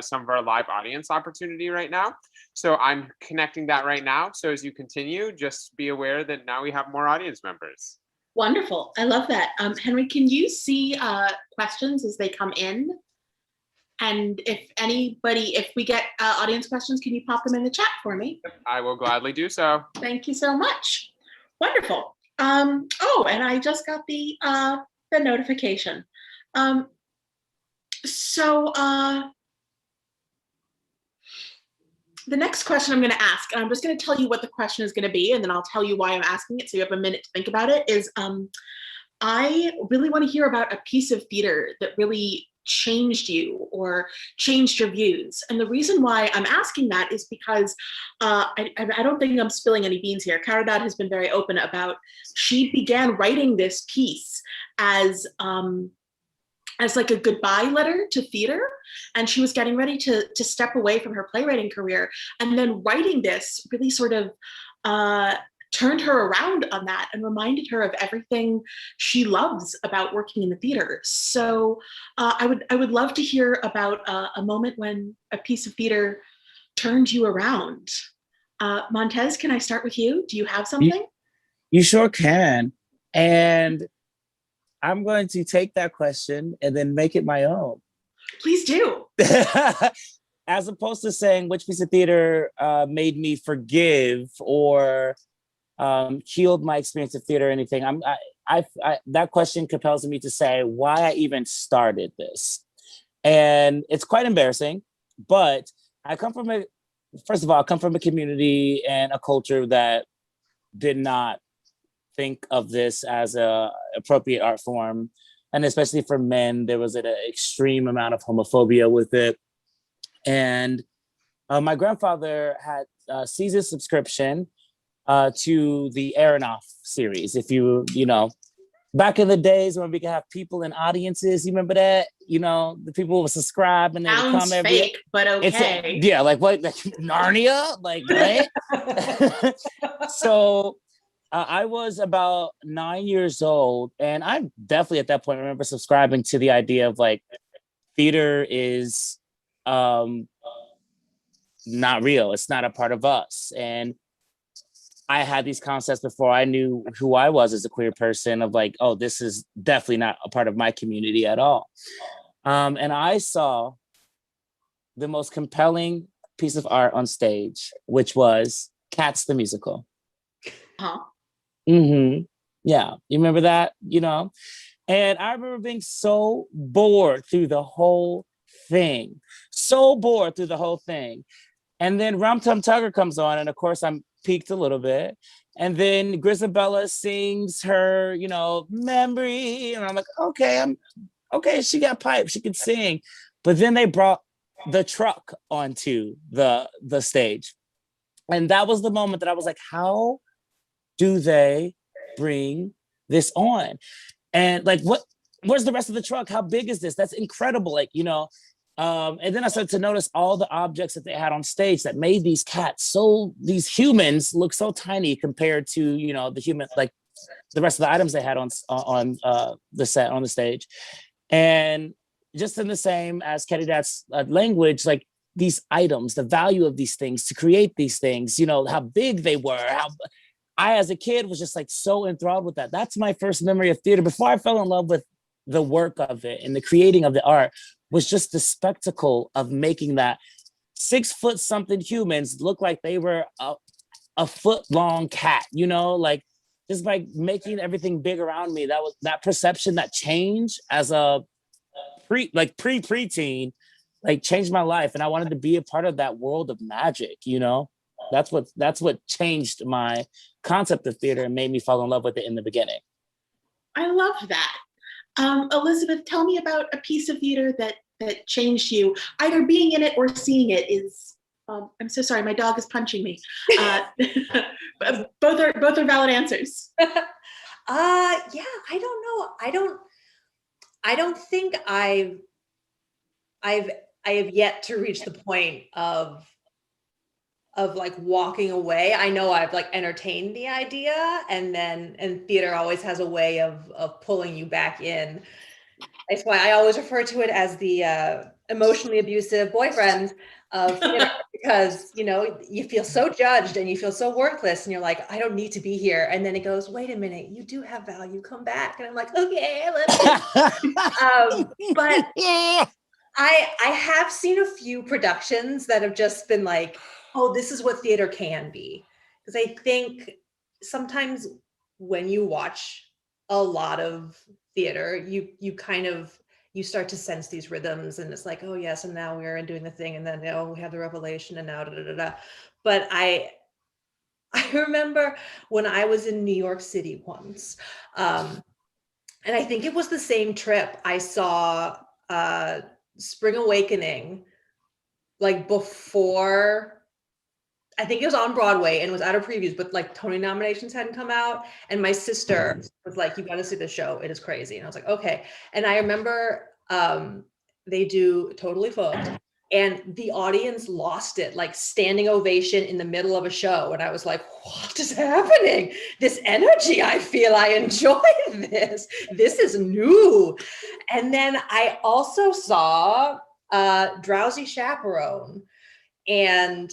some of our live audience opportunity right now. So I'm connecting that right now. So as you continue, just be aware that now we have more audience members. Wonderful. I love that. Henry, can you see questions as they come in? And if we get audience questions, can you pop them in the chat for me? I will gladly do so. Thank you so much. Wonderful. Oh, and I just got the notification. The next question I'm going to ask, and I'm just going to tell you what the question is going to be, and then I'll tell you why I'm asking it so you have a minute to think about it, is I really want to hear about a piece of theater that really changed you or changed your views. And the reason why I'm asking that is because I don't think I'm spilling any beans here. Caridad has been very open about, she began writing this piece as like a goodbye letter to theater. And she was getting ready to step away from her playwriting career. And then writing this really sort of turned her around on that and reminded her of everything she loves about working in the theater. So I would love to hear about a moment when a piece of theater turned you around. Montez, can I start with you? Do you have something? You sure can. And I'm going to take that question and then make it my own. Please do. As opposed to saying which piece of theater made me forgive or healed my experience of theater or anything, that question compels me to say why I even started this. And it's quite embarrassing, but first of all, I come from a community and a culture that did not think of this as a appropriate art form. And especially for men, there was an extreme amount of homophobia with it. And my grandfather had seized a subscription to the Aronoff series. If you know, back in the days when we could have people in audiences, you remember that? You know, the people would subscribe and they would come every fake, but okay. Yeah, like what, like Narnia? Like, right? So I was about 9 years old, and I definitely at that point remember subscribing to the idea of like theater is not real. It's not a part of us. And I had these concepts before I knew who I was as a queer person of like, oh, this is definitely not a part of my community at all. And I saw the most compelling piece of art on stage, which was Cats the Musical. Huh? Mm-hmm. Yeah, you remember that, you know? And I remember being so bored through the whole thing. And then Rum Tum Tugger comes on, and of course I'm peaked a little bit. And then Grisabella sings her, you know, memory. And I'm like, okay, she got pipes, she can sing. But then they brought the truck onto the stage. And that was the moment that I was like, how do they bring this on? And like, where's the rest of the truck? How big is this? That's incredible. Like, you know, and then I started to notice all the objects that they had on stage that made these cats these humans look so tiny compared to, you know, the human, like the rest of the items they had on the set, on the stage. And just in the same as Caridad's language, like these items, the value of these things, to create these things, you know, how big they were, I, as a kid, was just like so enthralled with that. That's my first memory of theater. Before I fell in love with the work of it and the creating of the art, was just the spectacle of making that 6 foot something humans look like they were a foot long cat, you know, like just by making everything big around me. That was that perception, that change as a preteen, like changed my life. And I wanted to be a part of that world of magic, you know. That's what changed my concept of theater and made me fall in love with it in the beginning. I love that. Elizabeth, tell me about a piece of theater that changed you. Either being in it or seeing it is, I'm so sorry, my dog is punching me. Both are valid answers. Yeah, I don't know. I don't think I have yet to reach the point of like walking away. I know I've like entertained the idea, and theater always has a way of pulling you back in. That's why I always refer to it as the emotionally abusive boyfriend of theater because, you know, you feel so judged and you feel so worthless and you're like, I don't need to be here. And then it goes, wait a minute, you do have value, come back. And I'm like, okay, but I have seen a few productions that have just been like, oh, this is what theater can be. Because I think sometimes when you watch a lot of theater, you kind of, you start to sense these rhythms and it's like, oh yes, and now we're doing the thing and then we have the revelation and now da da da da. But I remember when I was in New York City once, and I think it was the same trip, I saw Spring Awakening, like before, I think it was on Broadway and was out of previews, but like Tony nominations hadn't come out. And my sister was like, you got to see the show. It is crazy. And I was like, okay. And I remember they do Totally Fooked and the audience lost it, like standing ovation in the middle of a show. And I was like, what is happening? This energy, I feel I enjoy this. This is new. And then I also saw Drowsy Chaperone, and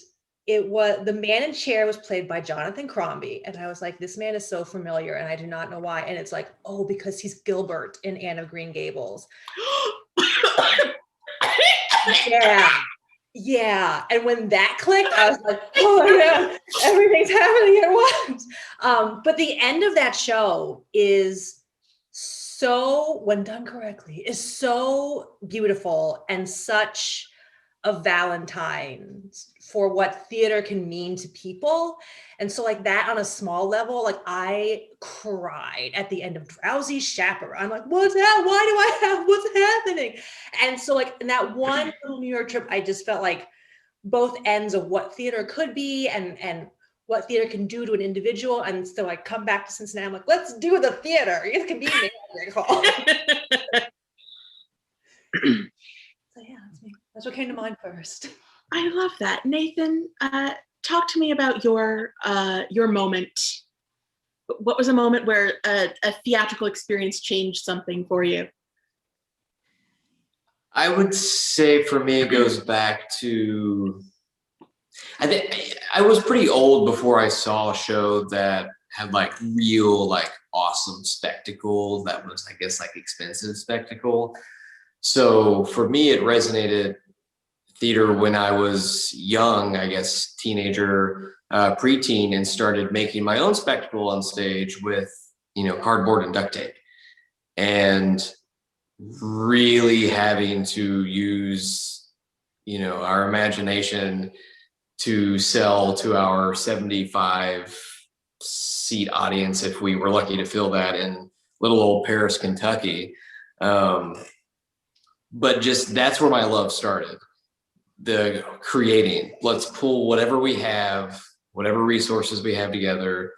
it was, the man in chair was played by Jonathan Crombie. And I was like, this man is so familiar and I do not know why. And it's like, oh, because he's Gilbert in Anne of Green Gables. Yeah. And when that clicked, I was like, oh my God, everything's happening at once. But the end of that show is so, when done correctly, is so beautiful and such a Valentine's for what theater can mean to people. And so like that on a small level, like I cried at the end of Drowsy Chaperone. I'm like, what's that? Why do I have, what's happening? And so like in that one little New York trip, I just felt like both ends of what theater could be and what theater can do to an individual. And so I come back to Cincinnati, I'm like, let's do the theater. It can be magical. So yeah, that's me. That's what came to mind first. I love that. Nathan, talk to me about your moment. What was a moment where a theatrical experience changed something for you? I would say for me, it goes back to, I think I was pretty old before I saw a show that had like real, like awesome spectacle that was, I guess, like expensive spectacle. So for me, it resonated theater when I was young, I guess, teenager, preteen, and started making my own spectacle on stage with, you know, cardboard and duct tape. And really having to use, you know, our imagination to sell to our 75 seat audience if we were lucky to fill that in little old Paris, Kentucky. But just that's where my love started. The creating, let's pull whatever we have, whatever resources we have together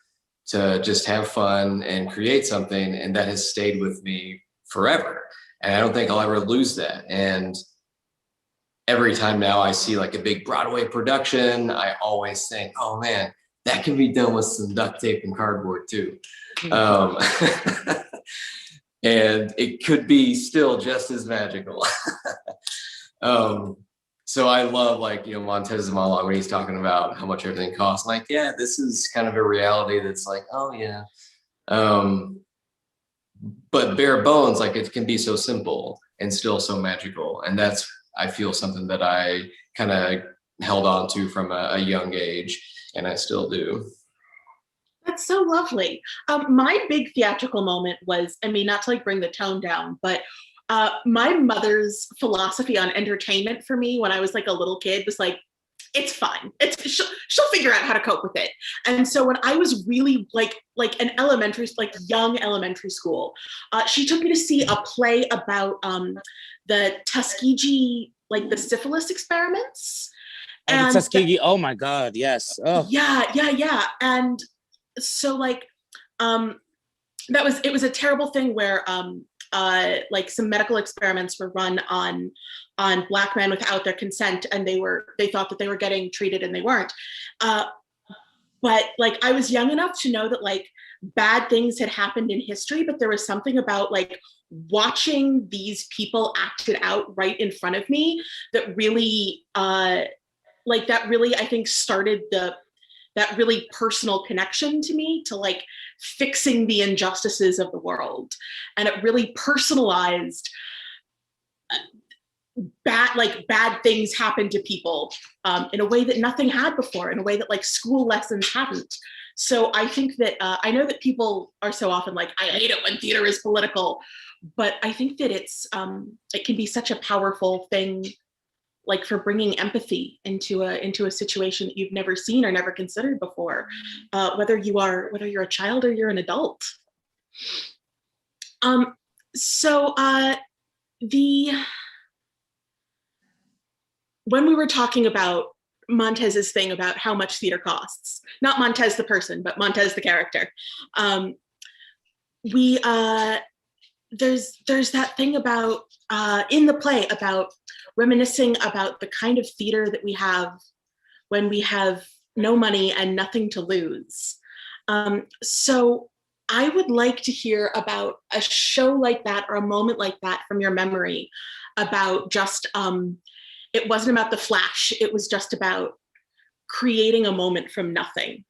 to just have fun and create something. And that has stayed with me forever. And I don't think I'll ever lose that. And every time now I see like a big Broadway production, I always think, oh man, that can be done with some duct tape and cardboard too. And it could be still just as magical. So I love, like, you know, Montez's monologue when he's talking about how much everything costs. Like, yeah, this is kind of a reality that's like, oh yeah. But bare bones, like it can be so simple and still so magical. And that's, I feel, something that I kind of held on to from a young age, and I still do. That's so lovely. My big theatrical moment was, I mean, not to like bring the tone down, but my mother's philosophy on entertainment for me when I was like a little kid was like, it's fine. She'll figure out how to cope with it. And so when I was really like an elementary, like young elementary school, she took me to see a play about the Tuskegee, like the syphilis experiments. And Tuskegee, oh my God, yes. Oh. Yeah. And so like, it was a terrible thing where like some medical experiments were run on Black men without their consent, and they thought that they were getting treated and they weren't. But like I was young enough to know that like bad things had happened in history, but there was something about like watching these people acted out right in front of me that really, I think started that really personal connection to me to like fixing the injustices of the world. And it really personalized bad things happen to people in a way that nothing had before, in a way that like school lessons hadn't. So I think that I know that people are so often like, I hate it when theater is political, but I think that it can be such a powerful thing, like for bringing empathy into a situation that you've never seen or never considered before, whether you're a child or you're an adult. When we were talking about Montez's thing about how much theater costs, not Montez the person, but Montez the character, there's that thing about in the play about reminiscing about the kind of theater that we have when we have no money and nothing to lose. So I would like to hear about a show like that or a moment like that from your memory, about just it wasn't about the flash, it was just about creating a moment from nothing.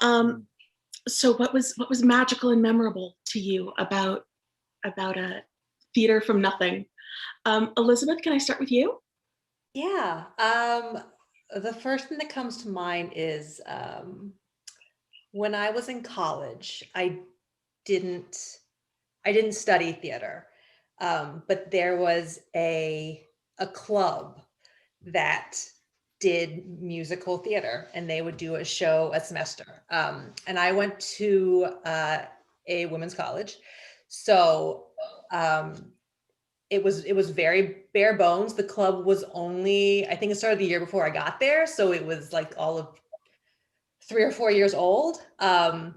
So what was magical and memorable to you about a theater from nothing? Elizabeth, can I start with you? Yeah. The first thing that comes to mind is when I was in college, I didn't study theater, but there was a club that did musical theater, and they would do a show a semester. And I went to a women's college, so it was very bare bones. The club was only, I think it started the year before I got there, so it was like all of 3 or 4 years old. And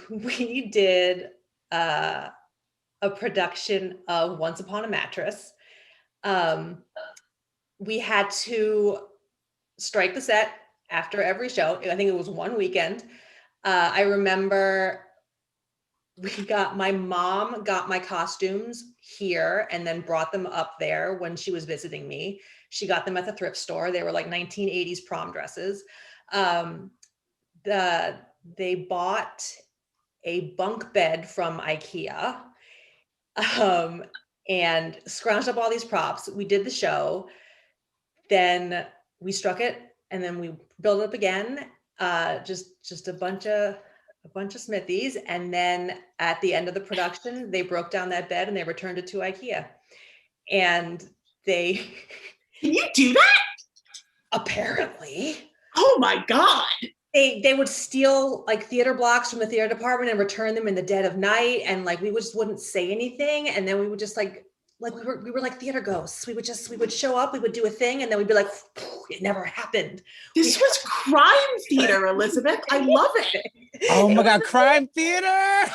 we did a production of Once Upon a Mattress. We had to strike the set after every show. I think it was one weekend. I remember my mom got my costumes here and then brought them up there when she was visiting me. She got them at the thrift store. They were like 1980s prom dresses. They bought a bunk bed from IKEA and scrounged up all these props. We did the show, then we struck it, and then we built it up again. Just a bunch of smithies, and then at the end of the production, they broke down that bed and they returned it to IKEA. And they Can you do that? Apparently. Oh my God. They would steal like theater blocks from the theater department and return them in the dead of night, and like we just wouldn't say anything, and then we would just like we were like theater ghosts. We would show up, we would do a thing, and then we'd be like, it never happened. This was crime theater, Elizabeth. I love it. Oh my God, crime theater!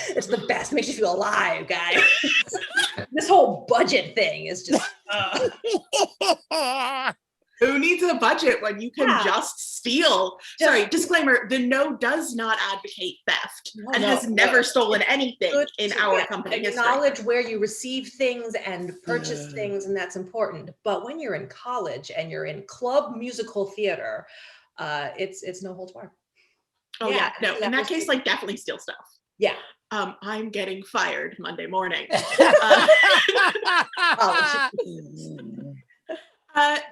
It's the best. Makes you feel alive, guys. This whole budget thing is just. Who needs a budget when you can just steal? Sorry, disclaimer, the No does not advocate theft and has never stolen anything in our company history. Acknowledge where you receive things and purchase things, and that's important. But when you're in college and you're in club musical theater, it's no holds barred. Oh yeah, no, in that case, like definitely steal stuff. Yeah. I'm getting fired Monday morning.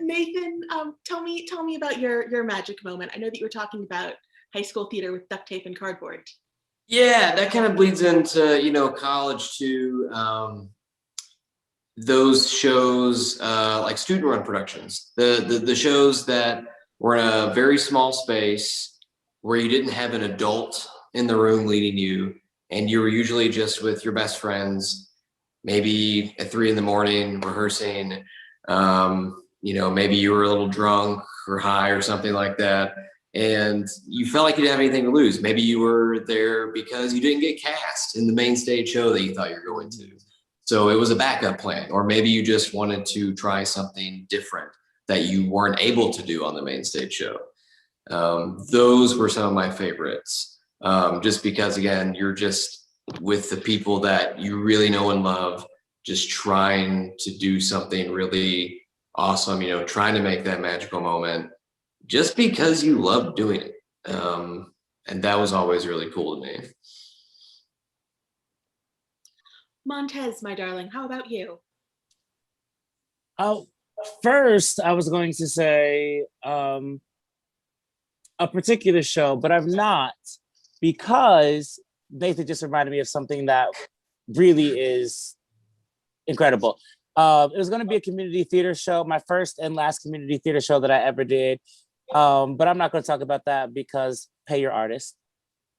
Nathan, tell me about your magic moment. I know that you were talking about high school theater with duct tape and cardboard. Yeah, that kind of bleeds into, college too. Those shows, like student run productions, the shows that were in a very small space where you didn't have an adult in the room leading you, and you were usually just with your best friends, maybe at 3 a.m. rehearsing. Maybe you were a little drunk or high or something like that, and you felt like you didn't have anything to lose. Maybe you were there because you didn't get cast in the main stage show that you thought you were going to. So it was a backup plan, or maybe you just wanted to try something different that you weren't able to do on the main stage show. Those were some of my favorites, just because, again, you're just with the people that you really know and love, just trying to do something really awesome, you know, trying to make that magical moment just because you love doing it. And that was always really cool to me. Montez, my darling, how about you? Oh, first I was going to say a particular show, but I'm not, because Nathan just reminded me of something that really is incredible. It was going to be a community theater show, my first and last community theater show that I ever did. But I'm not going to talk about that because pay your artist.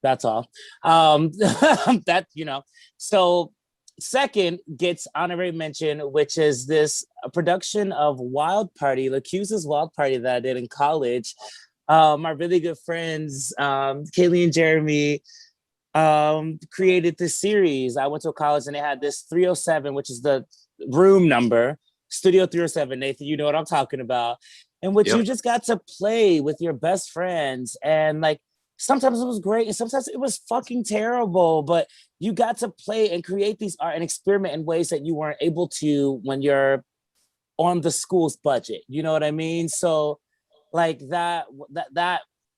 That's all. That, you know. So second gets honorary mention, which is this production of Wild Party, L'Accuse's Wild Party that I did in college. My really good friends, Kaylee and Jeremy, created this series. I went to a college and they had this 307, which is the room number, Studio 307. Nathan, you know what I'm talking about. In which you just got to play with your best friends. And like, sometimes it was great and sometimes it was fucking terrible, but you got to play and create these art and experiment in ways that you weren't able to when you're on the school's budget. You know what I mean? So like that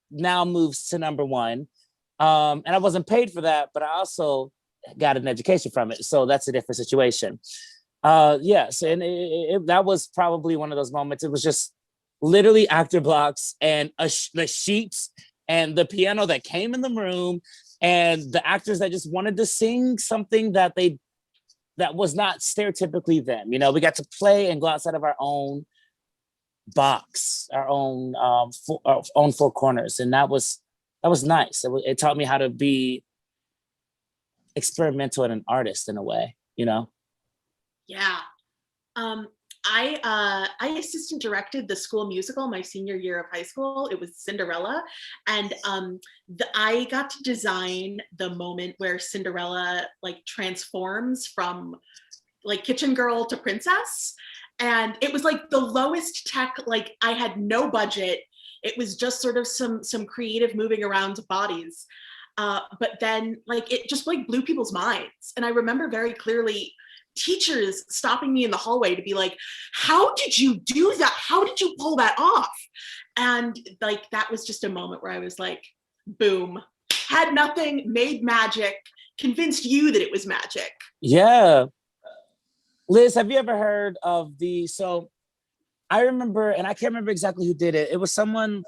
now moves to number one. And I wasn't paid for that, but I also got an education from it. So that's a different situation. Yes, and that was probably one of those moments. It was just literally actor blocks and the sheets and the piano that came in the room and the actors that just wanted to sing something that was not stereotypically them. You know, we got to play and go outside of our own box, our own four corners, and that was nice. It taught me how to be experimental and an artist in a way, you know. Yeah. I assistant directed the school musical my senior year of high school. It was Cinderella. And I got to design the moment where Cinderella like transforms from like kitchen girl to princess. And it was like the lowest tech, like I had no budget. It was just sort of some creative moving around bodies. But then like it just like blew people's minds. And I remember very clearly teachers stopping me in the hallway to be like, how did you do that? How did you pull that off? And like, that was just a moment where I was like, boom, had nothing, made magic, convinced you that it was magic. Yeah. Liz, have you ever heard of so I remember, and I can't remember exactly who did it. It was someone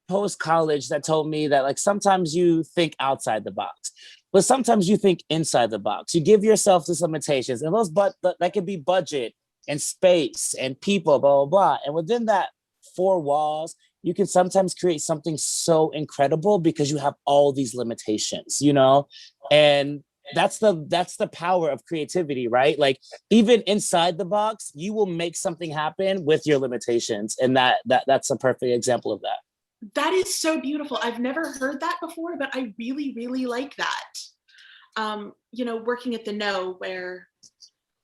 post-college that told me that like, sometimes you think outside the box, but sometimes you think inside the box. You give yourself these limitations, and that could be budget and space and people, blah, blah, blah. And within that four walls, you can sometimes create something so incredible because you have all these limitations, you know? And that's the power of creativity, right? Like even inside the box, you will make something happen with your limitations. And that's a perfect example of that. That is so beautiful. I've never heard that before, but I really, really like that. You know, working at the No, where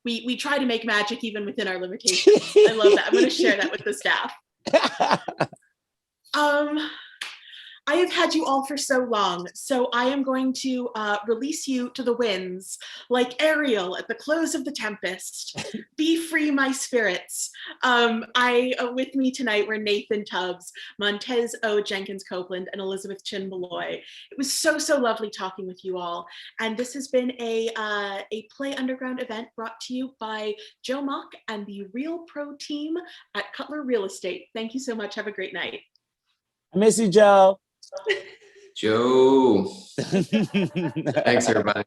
we try to make magic even within our limitations. I love that. I'm going to share that with the staff. I have had you all for so long, so I am going to release you to the winds, like Ariel at the close of the tempest. Be free, my spirits. With me tonight were Nathan Tubbs, Montez O. Jenkins Copeland, and Elizabeth Chin Malloy. It was so lovely talking with you all, and this has been a Play Underground event brought to you by Joe Mock and the Real Pro team at Cutler Real Estate. Thank you so much. Have a great night. I miss you, Joe. Joe. Thanks, everybody.